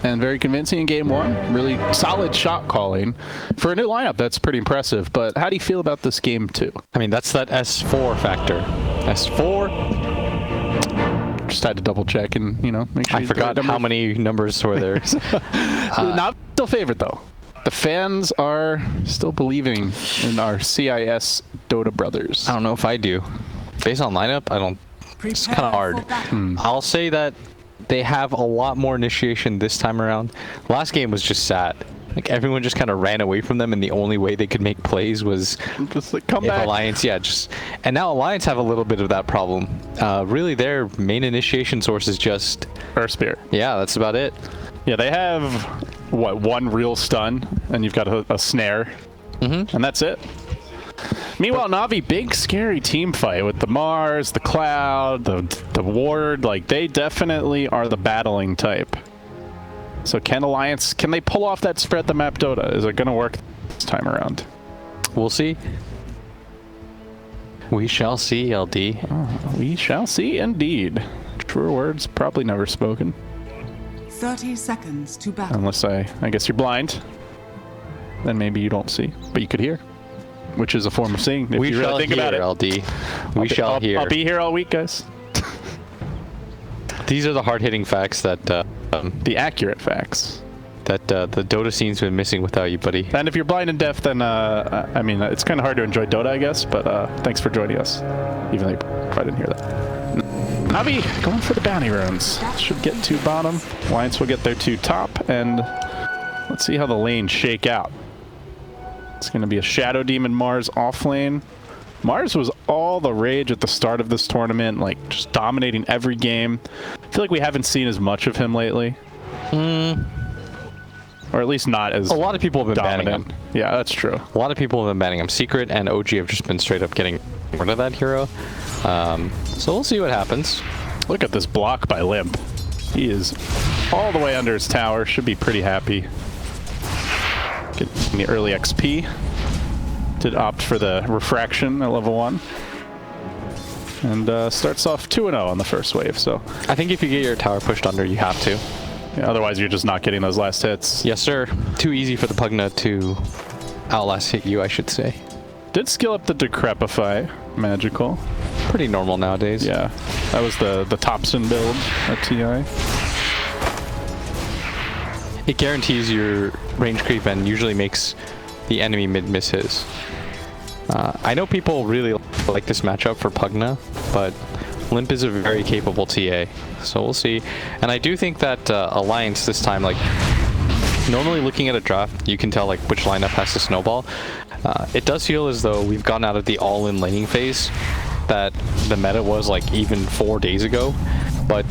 and very convincing in game one. Really solid shot calling. For a new lineup, that's pretty impressive. But how do you feel about this game two? I mean, that's that S4 factor. S4. Just had to double check and, you know, make sure. I forgot how many numbers were there. Not still favorite, though. The fans are still believing in our CIS Dota brothers. I don't know if I do. Based on lineup, I don't. It's kind of hard. I'll say that they have a lot more initiation this time around. Last game was just sad. Like everyone just kind of ran away from them, and the only way they could make plays was just like, come back. Alliance. Yeah, and now Alliance have a little bit of that problem. Really, their main initiation source is just Earth Spear. Yeah, that's about it. Yeah, they have what, one real stun, and you've got a snare, and that's it. Meanwhile, Navi, big scary team fight with the Mars, the Cloud, the Ward. Like, they definitely are the battling type. So can Alliance, can they pull off that spread the map Dota? Is it going to work this time around? We'll see. We shall see, LD. Oh, we shall see indeed. Truer words probably never spoken. 30 seconds to battle. Unless I guess you're blind. Then maybe you don't see, but you could hear. Which is a form of seeing, if you really think about it. LD. We shall hear. I'll be here all week, guys. These are the hard-hitting facts that... the accurate facts. That the Dota scene's been missing without you, buddy. And if you're blind and deaf, then, I mean, it's kind of hard to enjoy Dota, I guess, but thanks for joining us. Even though I didn't hear that. Navi going for the bounty runes. Should get to bottom. Alliance will get their two top, and let's see how the lanes shake out. It's going to be a Shadow Demon Mars off lane. Mars was all the rage at the start of this tournament, like just dominating every game. I feel like we haven't seen as much of him lately. Or at least not as a lot of people have been banning him. Yeah, that's true. A lot of people have been banning him. Secret and OG have just been straight up getting rid of that hero. So we'll see what happens. Look at this block by Limp. He is all the way under his tower. Should be pretty happy. Getting the early XP. Did opt for the refraction at level 1. And starts off 2-0 on the first wave, so. I think if you get your tower pushed under, you have to. Yeah, otherwise you're just not getting those last hits. Yes, sir. Too easy for the Pugna to outlast hit you, I should say. Did skill up the Decrepify. Magical. Pretty normal nowadays. Yeah. That was the Thompson build at TI. It guarantees your range creep and usually makes the enemy mid miss his. I know people really like this matchup for Pugna, but Limp is a very capable TA, so we'll see. And I do think that Alliance this time, like, normally looking at a draft, you can tell like which lineup has to snowball. It does feel as though we've gone out of the all-in laning phase that the meta was like even 4 days ago. But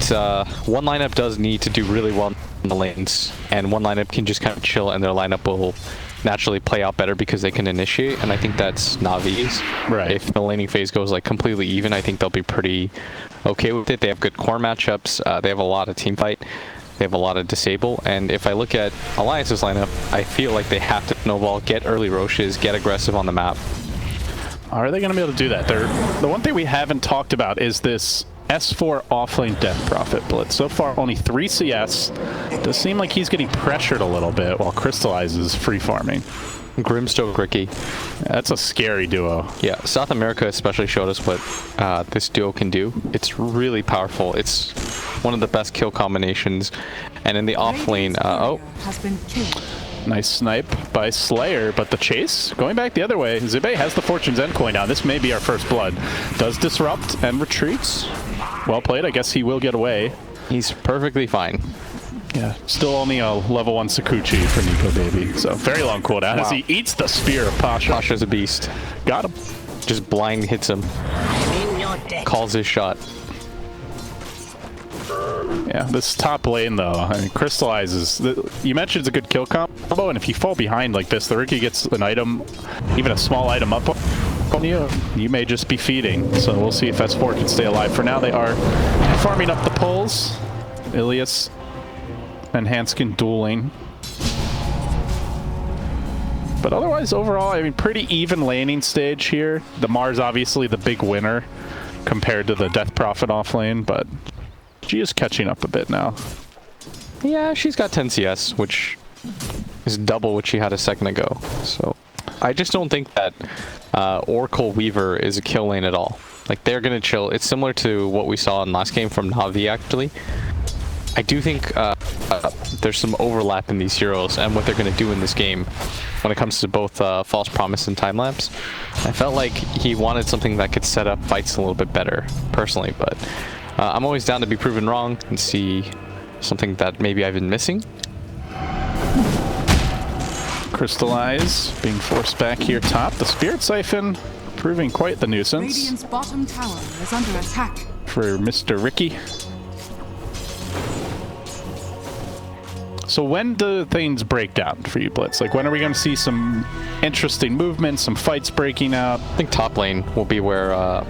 one lineup does need to do really well in the lanes, and one lineup can just kind of chill and their lineup will naturally play out better because they can initiate, and I think that's Navi's. Right. If the laning phase goes like completely even, I think they'll be pretty okay with it. They have good core matchups. They have a lot of team fight. They have a lot of disable, and if I look at Alliance's lineup, I feel like they have to snowball, get early Roches, get aggressive on the map. Are they going to be able to do that? The one thing we haven't talked about is this S4 offlane Death Prophet blitz. So far, only 3 CS. Does seem like he's getting pressured a little bit while Crystallize is free farming. Grimstoke Ricky. That's a scary duo. Yeah, South America especially showed us what this duo can do. It's really powerful. It's one of the best kill combinations. And in the off lane, nice snipe by Slayer, but the chase going back the other way. Zibe has the Fortune's End coin down. This may be our first blood. Does disrupt and retreats. Well played. I guess he will get away. He's perfectly fine. Yeah, still only a level 1 Sakuchi for Nico Baby. So very long cooldown as he eats the spear of Pasha. Pasha's a beast. Got him. Just blind hits him. Calls his shot. Yeah, this top lane though, I mean, Crystallizes. You mentioned it's a good kill combo, and if you fall behind like this, the Riki gets an item, even a small item up on you, you may just be feeding. So we'll see if S4 can stay alive. For now, they are farming up the pulls. Ilias and Hanskin dueling. But otherwise, overall, I mean, pretty even laning stage here. The Mars obviously the big winner compared to the Death Prophet off lane, but she is catching up a bit now. Yeah, she's got 10 CS, which is double what she had a second ago. So I just don't think that Oracle Weaver is a kill lane at all. Like, they're going to chill. It's similar to what we saw in last game from Navi, actually. I do think there's some overlap in these heroes and what they're going to do in this game when it comes to both False Promise and Time Lapse. I felt like he wanted something that could set up fights a little bit better, personally, but I'm always down to be proven wrong and see something that maybe I've been missing. Crystallize being forced back here top. The Spirit Siphon proving quite the nuisance Radiant's bottom tower is under attack. for Mr. Ricky. So when do things break down for you, Blitz? Like, when are we going to see some interesting movements, some fights breaking out? I think top lane will be where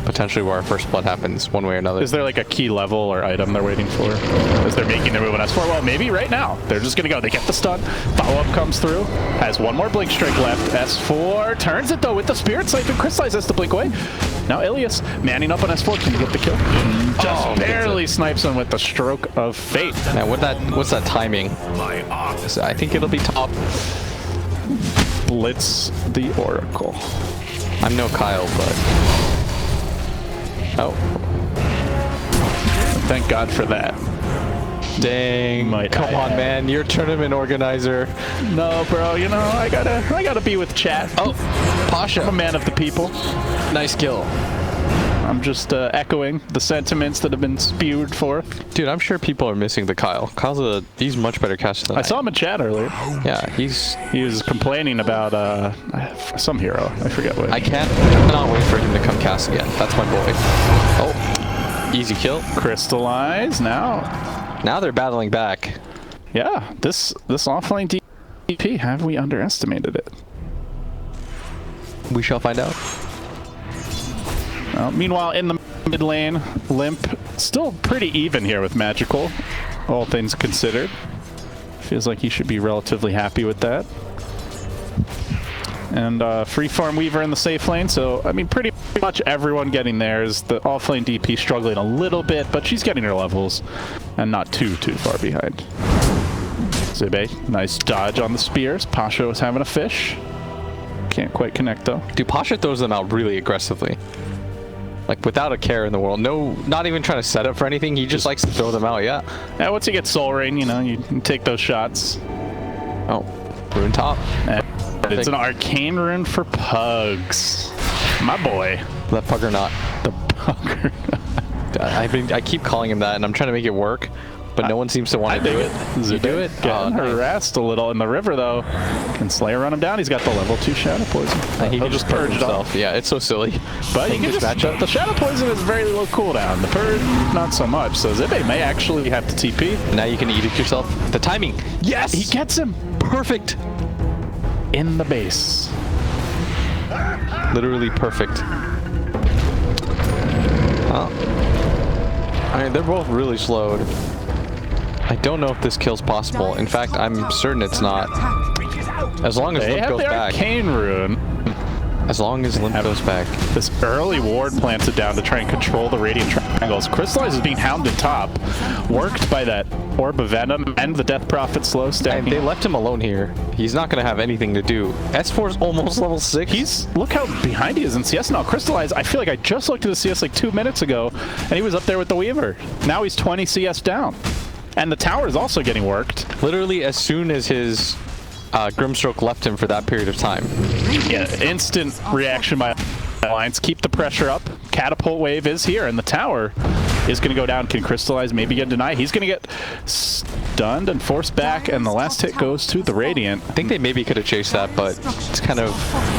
potentially where our first blood happens, one way or another. Is there like a key level or item they're waiting for as they're making their move on S4? Well, maybe right now. They're just going to go. They get the stun. Follow-up comes through. Has one more Blink Strike left. S4 turns it, though, with the Spirit Siphon. Crystallizes to blink away. Now Ilias manning up on S4. Can he get the kill? Just barely snipes him with the Stroke of Fate. Now, what's that timing? So I think it'll be top. Blitz the Oracle. I'm no Kyle, but... Oh. Thank God for that. Dang. Come on, man. You're tournament organizer. No, bro. You know, I gotta be with chat. Oh, Pasha. I'm a man of the people. Nice kill. I'm just echoing the sentiments that have been spewed forth. Dude, I'm sure people are missing the Kyle. He's much better caster than I saw him in chat earlier. Yeah, he was complaining about some hero. I forget what. I cannot wait for him to come cast again. That's my boy. Oh, easy kill. Crystallize now. Now they're battling back. Yeah, this offlane DP, have we underestimated it? We shall find out. Meanwhile, in the mid lane, Limp still pretty even here with Magical, all things considered. Feels like he should be relatively happy with that. And free farm Weaver in the safe lane, so I mean pretty much everyone getting there. Is the offlane DP struggling a little bit, but she's getting her levels and not too far behind. Zibe, nice dodge on the spears. Pasha was having a fish. Can't quite connect though. Dude, Pasha throws them out really aggressively. Like, without a care in the world. No, not even trying to set up for anything. He just likes to throw them out, yeah. Yeah, once you get Soul Ring, you know, you can take those shots. Oh, rune top. And it's an arcane rune for Pugs. My boy. That pug or not. The Pugger. I keep calling him that, and I'm trying to make it work, but no one seems to want to do it. You do it? Getting harassed a little in the river, though. Can Slayer run him down? He's got the level 2 Shadow Poison. He'll just purge himself. Yeah, it's so silly. But he can just match up. The Shadow Poison is very low cooldown. The Purge, not so much. So Zibe may actually have to TP. Now you can eat it yourself. The timing. Yes! He gets him. Perfect. In the base. Literally perfect. Oh. I mean, they're both really slowed. I don't know if this kill's possible. In fact, I'm certain it's not. As long as Limp goes back. Arcane rune. As long as Limp goes back. This early ward planted down to try and control the radiant triangles. Crystallize is being hounded top. Worked by that Orb of Venom and the Death Prophet slow stacking. And they left him alone here. He's not going to have anything to do. S4's almost level 6. Look how behind he is in CS now. Crystallize, I feel like I just looked at the CS like 2 minutes ago, and he was up there with the Weaver. Now he's 20 CS down. And the tower is also getting worked. Literally as soon as his Grimstroke left him for that period of time. Yeah, instant reaction by Alliance. Keep the pressure up. Catapult wave is here, and the tower is going to go down. Can Crystallize maybe get denied? He's going to get stunned and forced back, and the last hit goes to the Radiant. I think they maybe could have chased that, but it's kind of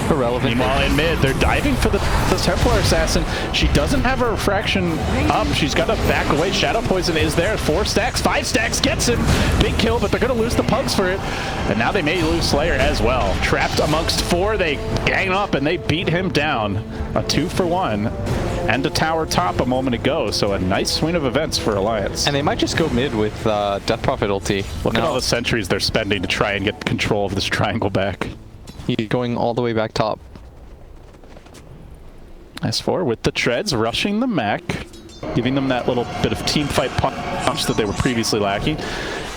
irrelevant. Meanwhile, in mid, they're diving for the Templar Assassin. She doesn't have her refraction up. She's got to back away. Shadow Poison is there. 4 stacks, 5 stacks gets him. Big kill, but they're going to lose the Pugs for it. And now they may lose Slayer as well. Trapped amongst 4, they gang up and they beat him down. A 2-for-1. And a tower top a moment ago, so a nice swing of events for Alliance. And they might just go mid with Death Prophet ulti. Look at all the sentries they're spending to try and get control of this triangle back. He's going all the way back top. S4 with the treads, rushing the mech, giving them that little bit of team fight punch that they were previously lacking.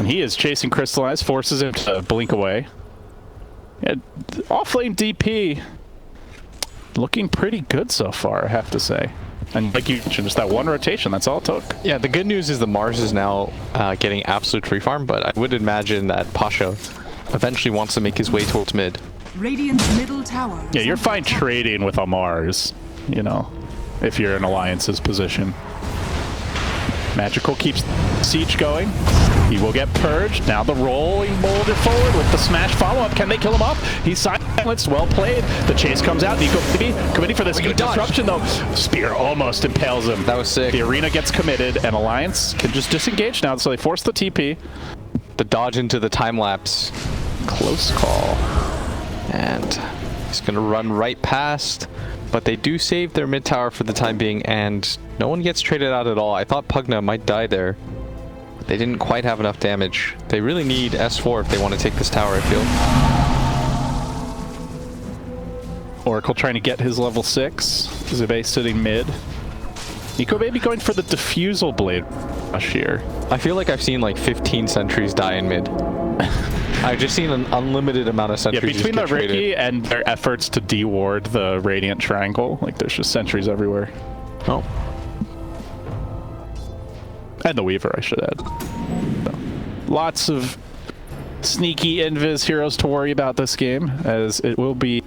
And he is chasing Crystallize, forces him to blink away. Yeah, off-lane DP looking pretty good so far, I have to say. And like you mentioned, just that one rotation, that's all it took. Yeah, the good news is the Mars is now getting absolute free farm, but I would imagine that Pasha eventually wants to make his way towards mid. Radiant's middle tower. Yeah, you're fine trading with a Mars, you know, if you're in Alliance's position. Magical keeps siege going. He will get purged. Now the rolling boulder forward with the smash follow-up. Can they kill him off? He's silenced. Well played. The chase comes out. Nico committing for this disruption, though. Spear almost impales him. That was sick. The arena gets committed, and Alliance can just disengage now, so they force the TP. The dodge into the time lapse. Close call. And he's going to run right past. But they do save their mid tower for the time being, and no one gets traded out at all. I thought Pugna might die there. But they didn't quite have enough damage. They really need S4 if they want to take this tower, I feel. Oracle trying to get his level 6. Zibe sitting mid. Nico maybe going for the Diffusal Blade rush here. I feel like I've seen like 15 sentries die in mid. I've just seen an unlimited amount of sentries. Yeah, between the Riki and their efforts to de-ward the Radiant Triangle, like there's just sentries everywhere. Oh. And the Weaver, I should add. So, lots of sneaky invis heroes to worry about this game, as it will be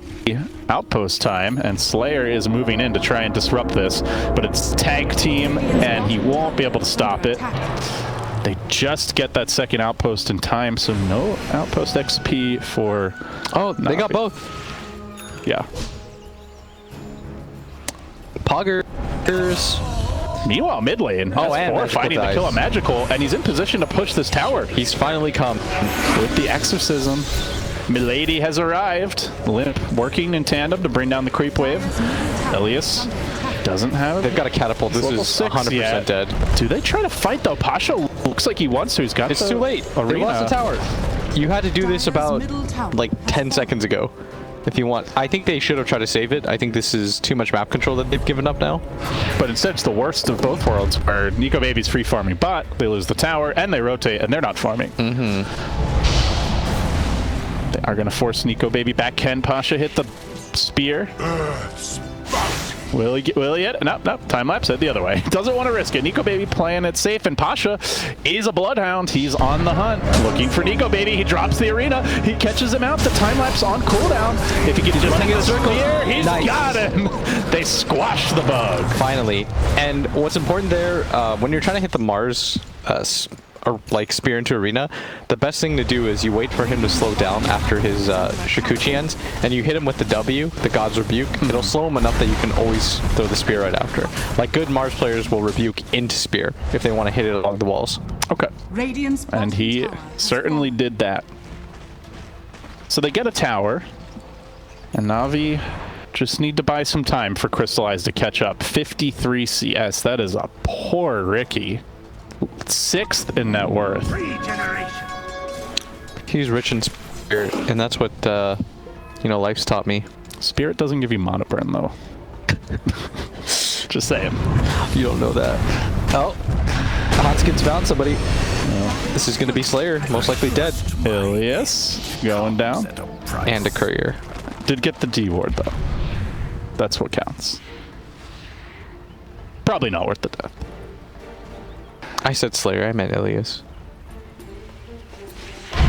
outpost time, and Slayer is moving in to try and disrupt this, but it's tag team, and he won't be able to stop it. They just get that second outpost in time, so no outpost XP for... Oh, they got both. Yeah. Poggers. Meanwhile, mid lane, oh, and S4 fighting to kill a Magical, and he's in position to push this tower. He's finally come. With the Exorcism, Milady has arrived. Limp working in tandem to bring down the creep wave. Elias doesn't have... They've got a catapult. This is 100% dead. Do they try to fight, though? Pasha looks like he wants to. He's got It's too late. They lost the tower. You had to do this about, like, 10 seconds ago. If you want. I think they should have tried to save it. I think this is too much map control that they've given up now. But instead, it's the worst of both worlds, where Nico Baby's free farming bot, they lose the tower, and they rotate, and they're not farming. Mm-hmm. They are going to force Nico Baby back. Can Pasha hit the spear? Will he get it? Nope. Time lapse it the other way. Doesn't want to risk it. Nico Baby playing it safe, and Pasha is a bloodhound. He's on the hunt, looking for Nico Baby. He drops the arena. He catches him out. The time lapse on cooldown. If he can just hit the circle here, he's got him. They squashed the bug. Finally. And what's important there, when you're trying to hit the Mars, or like spear into arena, the best thing to do is you wait for him to slow down after his Shikuchi ends, and you hit him with the W, the God's Rebuke. It'll slow him enough that you can always throw the spear right after. Like good Mars players will rebuke into spear if they want to hit it along the walls. Okay. And he certainly did that. So they get a tower, and Navi just need to buy some time for Crystallize to catch up. 53 CS, that is a poor Riki. 6th in net worth. He's rich in spirit, and that's what you know, life's taught me. Spirit doesn't give you mono burn though. Just saying. You don't know that. Oh, Hotskins found somebody. No. This is going to be Slayer, most likely dead. Ilias going down. And a courier. Did get the D ward though. That's what counts. Probably not worth the death. I said Slayer, I meant Ilias.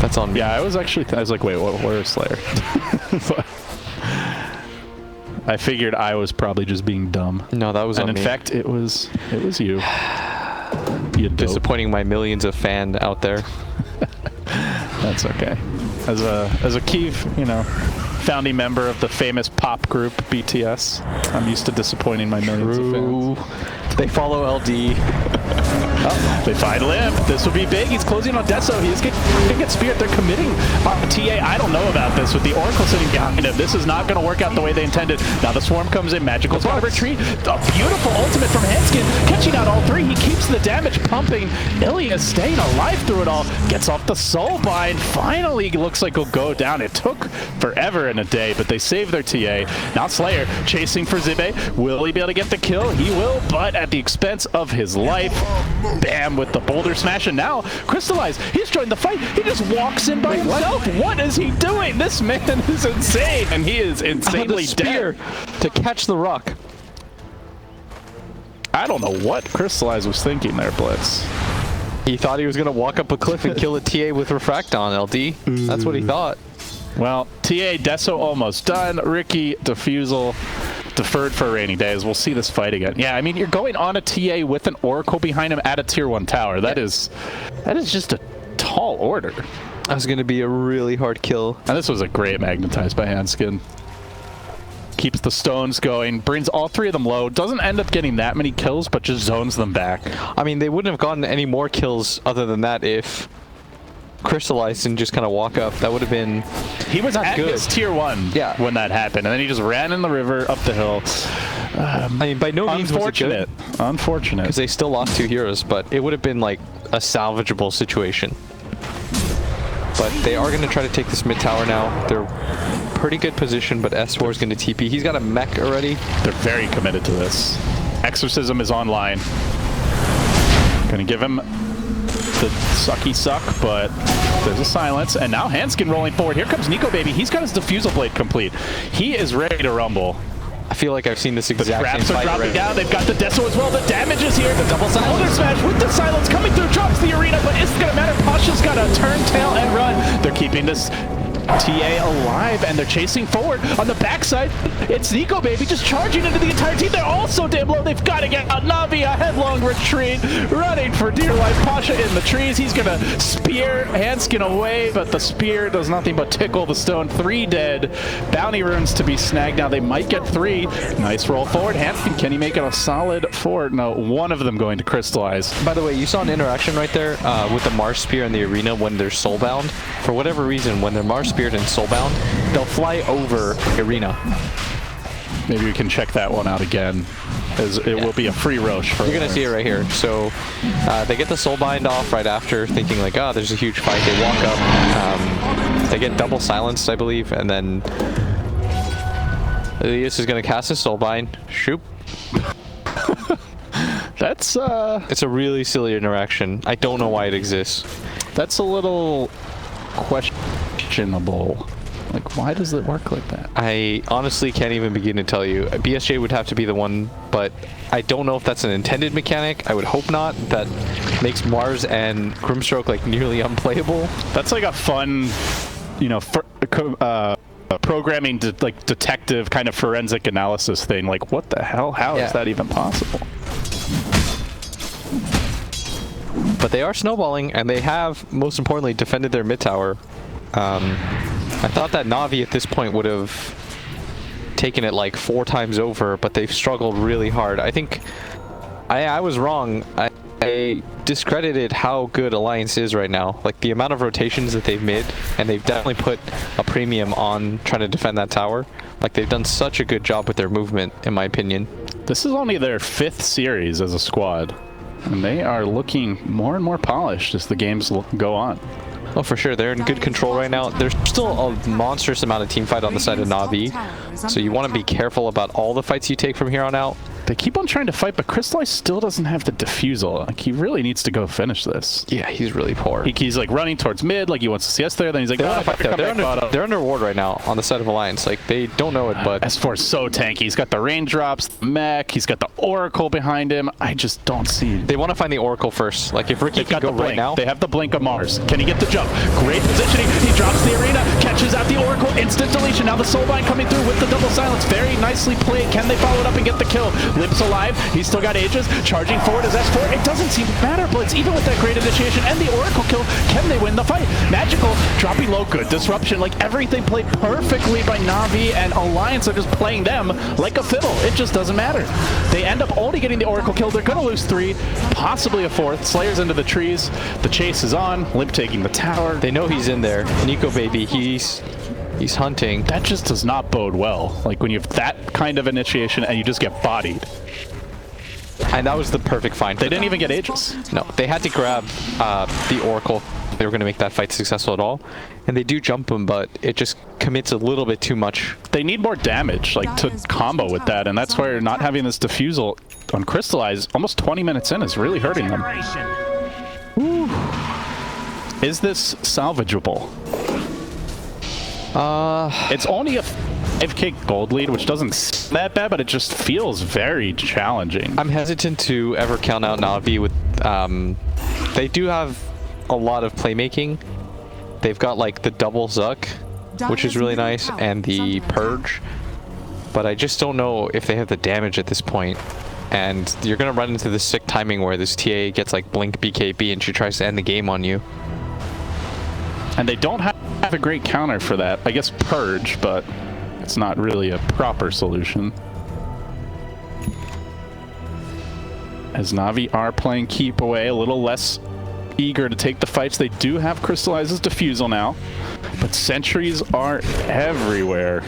That's on me. Yeah, I was like, wait, where is Slayer? But I figured I was probably just being dumb. No, that was on me. And in fact, it was you. You disappointing my millions of fans out there. That's okay. As a key, you know, founding member of the famous pop group BTS, I'm used to disappointing my millions of fans. They follow LD. Oh, they find Limp. This will be big. He's closing on Deso. He's going to get Spirit. They're committing. TA, I don't know about this. With the Oracle sitting behind him, this is not going to work out the way they intended. Now the Swarm comes in. Magical's going to retreat. A beautiful ultimate from Headskin. Catching out all three. He keeps the damage pumping. Ilias staying alive through it all. Gets off the soul bind. Finally looks like he'll go down. It took forever and a day, but they saved their TA. Now Slayer chasing for Zibe. Will he be able to get the kill? He will, but at the expense of his life. Bam with the boulder smash, and now Crystallize, he's joined the fight. He just walks in by himself. What is he doing? This man is insane, and he is insanely dead. To catch the rock. I don't know what Crystallize was thinking there, Blitz. He thought he was going to walk up a cliff and kill a TA with Refract on, LD. That's what he thought. Well, TA, Deso almost done. Ricky, Defusal, deferred for a rainy day, as we'll see this fight again. Yeah, I mean, you're going on a TA with an Oracle behind him at a tier 1 tower. That is just a tall order. That was going to be a really hard kill. And this was a great magnetize by Hanskin. Keeps the stones going, brings all 3 of them low, doesn't end up getting that many kills, but just zones them back. I mean, they wouldn't have gotten any more kills other than that if Crystallized and just kind of walk up. That would have been He was at his tier 1 when that happened, and then he just ran in the river up the hill. I mean, by no means was it good. Unfortunate. Because they still lost 2 heroes, but it would have been like a salvageable situation. But they are going to try to take this mid tower now. They're pretty good position, but S4 is going to TP. He's got a mech already. They're very committed to this. Exorcism is online. Gonna give him the sucky suck, but there's a silence. And now Hanskin rolling forward. Here comes Nico Baby. He's got his Diffusal Blade complete. He is ready to rumble. I feel like I've seen this exact same fight. The traps are dropping down. They've got the Deso as well. The damage is here. The double silence smash with the silence coming through. Drops the arena, but it's going to matter. Pasha's got to turn, tail, and run. They're keeping this TA alive, and they're chasing forward. On the backside, it's Nico Baby just charging into the entire team. They're all so damn low. They've got to get out. Navi, a headlong retreat, running for dear life. Pasha in the trees. He's going to spear Hanskin away, but the spear does nothing but tickle the stone. 3 dead. Bounty runes to be snagged. Now they might get 3. Nice roll forward. Hanskin, can he make it a solid 4? No, 1 of them going to Crystallize. By the way, you saw an interaction right there with the Mars Spear in the arena when they're soulbound. For whatever reason, when they're Mars Speared and soulbound, they'll fly over the arena. Maybe we can check that one out again, as it will be a free Roche. You're going to see it right here. So they get the soulbind off right after, thinking like, oh, there's a huge fight. They walk up. They get double silenced, I believe, and then Elias is going to cast his soulbind. Shoop. That's it's a really silly interaction. I don't know why it exists. That's a little questionable. Like, why does it work like that? I honestly can't even begin to tell you. BSJ would have to be the one, but I don't know if that's an intended mechanic. I would hope not. That makes Mars and Grimstroke like nearly unplayable. That's like a fun, you know, programming like detective kind of forensic analysis thing. Like, what the hell? How is that even possible? But they are snowballing, and they have, most importantly, defended their mid tower. I thought that Navi at this point would have taken it like 4 times over, but they've struggled really hard. I think I was wrong. I discredited how good Alliance is right now. Like, the amount of rotations that they've made, and they've definitely put a premium on trying to defend that tower. Like, they've done such a good job with their movement, in my opinion. This is only their 5th series as a squad, and they are looking more and more polished as the games go on. Oh, for sure. They're in good control right now. There's still a monstrous amount of team fight on the side of Navi, so you want to be careful about all the fights you take from here on out. They keep on trying to fight, but Crystallize still doesn't have the Diffusal. Like, he really needs to go finish this. Yeah, he's really poor. He's like running towards mid, like he wants to CS there, then he's like, they're under ward right now on the side of Alliance. Like, they don't know it, but S4 is so tanky. He's got the raindrops, the mech, he's got the Oracle behind him. I just don't see it. They want to find the Oracle first. Like, if Ricky can go right now. They have the blink of Mars. Can he get the jump? Great positioning. He drops the arena, catches out the Oracle, instant deletion. Now the Soulbind coming through with the double silence. Very nicely played. Can they follow it up and get the kill? Lips alive. He's still got Aegis. Charging forward as S4. It doesn't seem to matter, Blitz. Even with that great initiation and the Oracle kill, can they win the fight? Magical, dropping low, good disruption. Like, everything played perfectly by Navi, and Alliance are just playing them like a fiddle. It just doesn't matter. They end up only getting the Oracle kill. They're going to lose 3, possibly a 4th. Slayer's into the trees. The chase is on. Limp taking the tower. They know he's in there. Nico Baby, he's hunting. That just does not bode well. Like, when you have that kind of initiation and you just get bodied. And that was the perfect find. They didn't even get Aegis. No, they had to grab the Oracle. They were going to make that fight successful at all. And they do jump him, but it just commits a little bit too much. They need more damage, like, to combo with that, and that's where not having this Diffusal on Crystallize, almost 20 minutes in, is really hurting them. Whew. Is this salvageable? It's only a 5k gold lead, which doesn't seem that bad, but it just feels very challenging. I'm hesitant to ever count out Navi with, they do have a lot of playmaking. They've got like the double Zuck, which is really nice, and the Purge. But I just don't know if they have the damage at this point. And you're going to run into this sick timing where this TA gets like Blink BKB and she tries to end the game on you. And they don't have a great counter for that. I guess Purge, but it's not really a proper solution. As Navi are playing keep away, a little less eager to take the fights. They do have Crystallizes Diffusal now, but sentries are everywhere.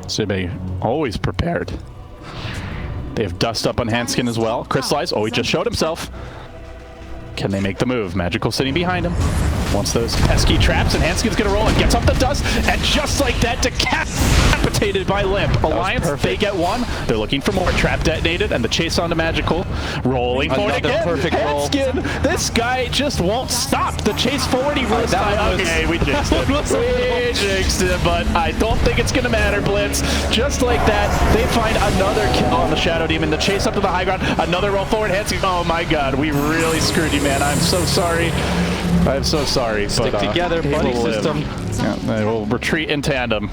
Sibe always prepared. They have Dust up on Handskin as well. Crystallize, oh, he just showed himself. Can they make the move? Magical sitting behind him. Wants those pesky traps, and Hanskin's gonna roll and gets off the dust, and just like that, decapitated by Limp. Alliance, they get one. They're looking for more. Trap detonated, and the chase onto Magical. Rolling forward again. Perfect Hanskin, roll. This guy just won't stop. The chase forward, he rolls by. Okay, we jinxed it. We jinxed it, but I don't think it's gonna matter, Blitz. Just like that, they find another kill on the Shadow Demon. The chase up to the high ground, another roll forward. Hanskin, oh my god, we really screwed you, man. I'm so sorry. I'm so sorry. Stick together, buddy system. Yeah, they will retreat in tandem.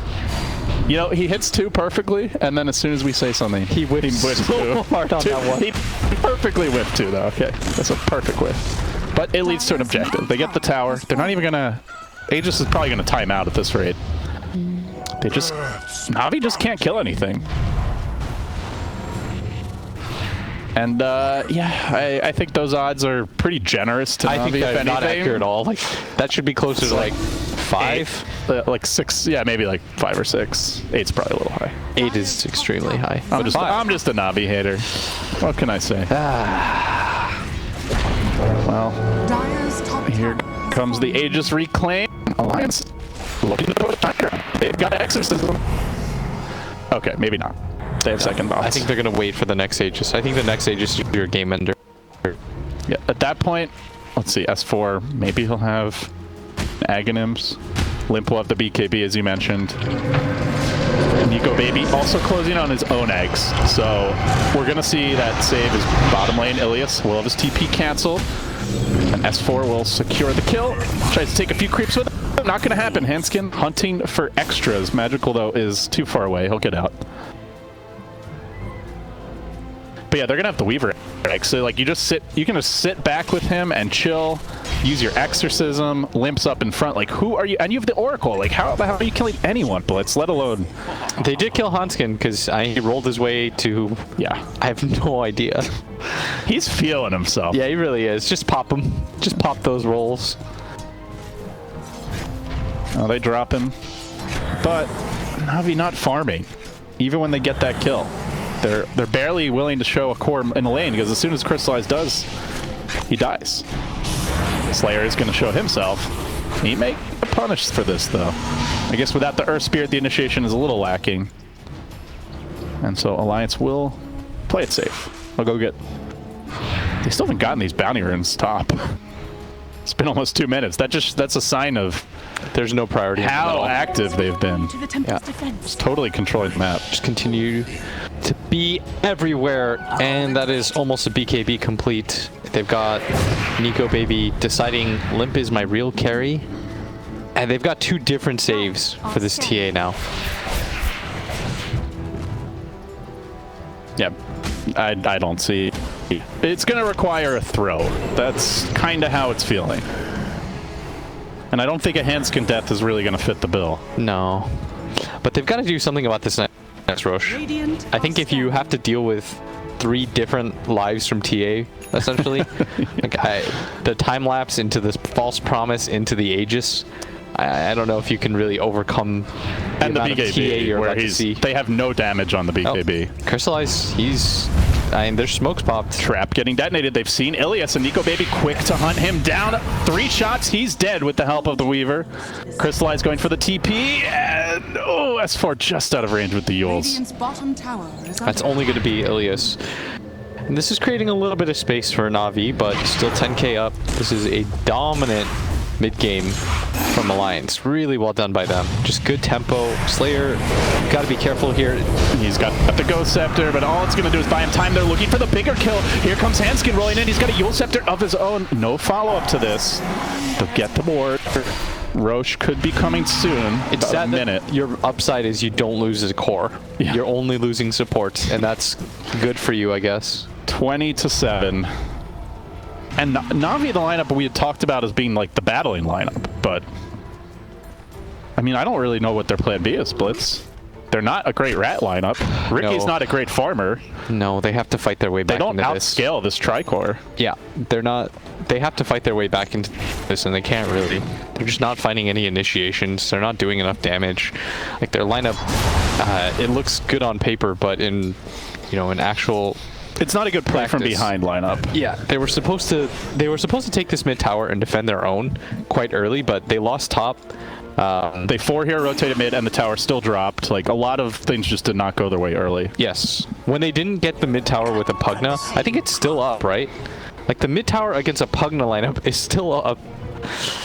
You know, he hits 2 perfectly, and then as soon as we say something, he whiffs so hard on that one. He perfectly whiffed 2, though. Okay, that's a perfect whiff. But it leads to an objective. They get the tower. They're not even gonna. Aegis is probably gonna time out at this rate. They just. Navi just can't kill anything. And yeah, I think those odds are pretty generous to Navi. I think that's not accurate at all. Like that should be closer to like 5, like 6. Yeah, maybe like 5 or 6. 8's probably a little high. 8 is extremely high. I'm just a Navi hater. What can I say? Well, here comes the Aegis reclaim. Alliance looking to push Tiger. They've got Exorcism. Okay, maybe not. They have second bots. I think they're going to wait for the next Aegis. I think the next Aegis is your game ender. Yeah, at that point, let's see, S4, maybe he'll have Aghanims. Limp will have the BKB, as you mentioned. Nico Baby also closing on his own eggs. So we're going to see that save his bottom lane. Ilias will have his TP canceled. And S4 will secure the kill. Tries to take a few creeps with it. Not going to happen. Hanskin hunting for extras. Magical, though, is too far away. He'll get out. But yeah, they're gonna have the Weaver egg. So like you can just sit back with him and chill, use your exorcism, Limp's up in front. Like who are you? And you have the Oracle. Like how the hell are you killing anyone, Blitz? Let alone. They did kill Hanskin because he rolled his way to. Yeah. I have no idea. He's feeling himself. Yeah, he really is. Just pop him. Just pop those rolls. Oh, they drop him. But Navi not farming, even when they get that kill. They're barely willing to show a core in the lane because as soon as Crystallize does, he dies. Slayer is going to show himself. He may get punished for this though. I guess without the Earth Spirit, the initiation is a little lacking. And so Alliance will play it safe. I'll go get. They still haven't gotten these bounty runes top. It's been almost 2 minutes. That's a sign of there's no priority. How active they've been. Yeah, it's totally controlling the map. Just continue to be everywhere, and that is almost a BKB complete. They've got Nico Baby deciding Limp is my real carry, and they've got 2 different saves for this TA now. Yeah, I don't see. It's going to require a throw. That's kind of how it's feeling. And I don't think a Hanskin death is really going to fit the bill. No. But they've got to do something about this next Roche. I think if you have to deal with 3 different lives from TA, essentially, like the time lapse into this false promise into the Aegis, I don't know if you can really overcome and the BKB, where they have no damage on the BKB. Oh, Crystallize, their smoke's popped. Trap getting detonated. They've seen Ilias and Nico Baby quick to hunt him down. 3 shots. He's dead with the help of the Weaver. Crystallize going for the TP. And S4 just out of range with the Yules. Radiant's bottom tower is That's under only going to be Ilias. And this is creating a little bit of space for Navi, but still 10k up. This is a dominant mid game from Alliance. Really well done by them. Just good tempo. Slayer, got to be careful here. He's got the Ghost Scepter, but all it's going to do is buy him time. They're looking for the bigger kill. Here comes Hanskin rolling in. He's got a Yule Scepter of his own. No follow-up to this. They'll get the board. Roche could be coming soon. It's about a sad minute. that your upside is you don't lose a core. Yeah. You're only losing support, and that's good for you, I guess. 20-7. And Navi, the lineup we had talked about as being like the battling lineup, but I mean, I don't really know what their plan B is, Blitz. They're not a great rat lineup. Ricky's not a great farmer. No, they have to fight their way back into this. They don't outscale this Tricore. Yeah, they're not. They have to fight their way back into this, and they can't really. They're just not finding any initiations. They're not doing enough damage. Like their lineup, it looks good on paper, but in in actual. It's not a good play from practice. behind lineup. Yeah, they were supposed to take this mid tower and defend their own quite early, but they lost top. They 4-hero rotated mid and the tower still dropped. Like a lot of things just did not go their way early. Yes. When they didn't get the mid tower with a Pugna, I think it's still up, right? Like the mid tower against a Pugna lineup is still up.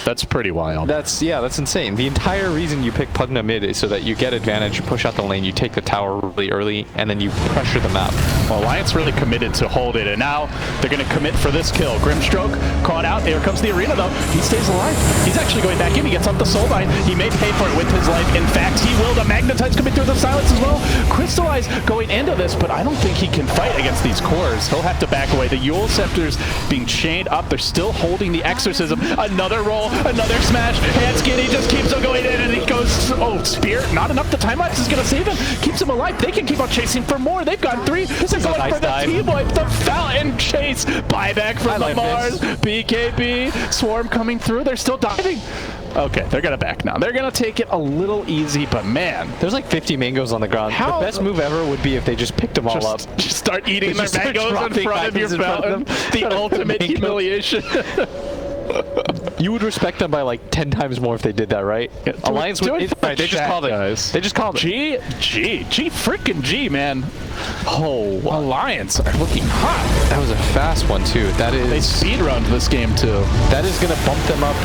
That's pretty wild. That's insane. The entire reason you pick Pugna mid is so that you get advantage, push out the lane, you take the tower really early, and then you pressure the map. Well, Alliance really committed to hold it, and now they're going to commit for this kill. Grimstroke caught out. Here comes the arena, though. He stays alive. He's actually going back in. He gets up the soulbind. He may pay for it with his life. In fact, he will. The Magnetize coming through the silence as well. Crystallize going into this, but I don't think he can fight against these cores. He'll have to back away. The Yule Scepters being chained up. They're still holding the Exorcism. Another roll, another smash. Hanskin, he just keeps on going in, and he goes, Spear. Not enough. The time lapse is going to save him. Keeps him alive. They can keep on chasing for more. They've got 3. They're going nice for the dive. T-Wipe, the Fountain Chase. Buyback from the like Mars. this. BKB. Swarm coming through. They're still diving. Okay, they're going to back now. They're going to take it a little easy, but man. There's like 50 mangoes on the ground. How- The best move ever would be if they just picked them all up. Just start eating their Just start mangoes in dropping front of your mangoes in front fountain. of them. The ultimate Mango. humiliation. You would respect them by like 10 times more if they did that, right? Alliance do would. it for the They just chat, called it. guys. They just called it. G freaking G, man. Oh, Alliance are looking hot. that was a fast one too. That They is speedrunned this game too. that is gonna bump them up